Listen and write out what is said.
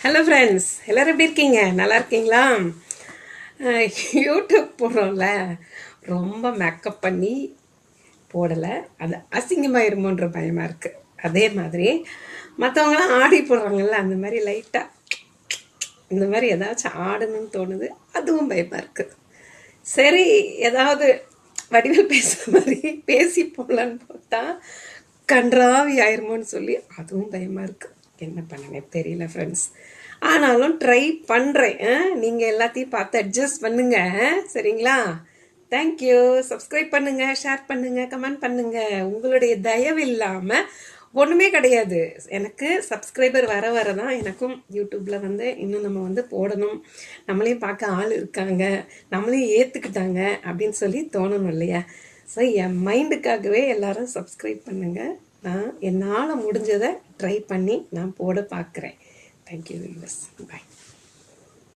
Hello friends, எல்லோரும் எப்படி இருக்கீங்க? நல்லா இருக்கீங்களா? யூடியூப் போடுறோம்ல, ரொம்ப மேக்கப் பண்ணி போடலை, அது அசிங்கமாயிருமோன்ற பயமாக இருக்குது. அதே மாதிரி மற்றவங்களாம் ஆடி போடுறாங்கல்ல, அந்த மாதிரி லைட்டாக இந்த மாதிரி ஏதாச்சும் ஆடணும்னு தோணுது, அதுவும் பயமாக இருக்குது. சரி, ஏதாவது வடிவில் பேசுகிற மாதிரி பேசி போடலான்னு பார்த்தா கன்றாவி ஆயிருமோன்னு சொல்லி அதுவும் பயமாக இருக்குது. என்ன பண்ணுங்க தெரியல ஃப்ரெண்ட்ஸ். ஆனாலும் ட்ரை பண்ணுறேன். நீங்கள் எல்லாத்தையும் பார்த்து அட்ஜஸ்ட் பண்ணுங்க, சரிங்களா? தேங்க்யூ. சப்ஸ்கிரைப் பண்ணுங்க, ஷேர் பண்ணுங்க, கமெண்ட் பண்ணுங்க. உங்களுடைய தயவு இல்லாமல் ஒன்றுமே கிடையாது. எனக்கு சப்ஸ்கிரைபர் வர வர தான் எனக்கும் யூடியூப்பில் வந்து இன்னும் நம்ம வந்து போடணும், நம்மளையும் பார்க்க ஆள் இருக்காங்க, நம்மளையும் ஏற்றுக்கிட்டாங்க அப்படின்னு சொல்லி தோணணும் இல்லையா? ஸோ என் மைண்டுக்காகவே எல்லாரும் சப்ஸ்கிரைப் பண்ணுங்கள். நான் என்னால் முடிஞ்சதை ட்ரை பண்ணி நான் போட பார்க்குறேன். Thank you viewers. பாய்.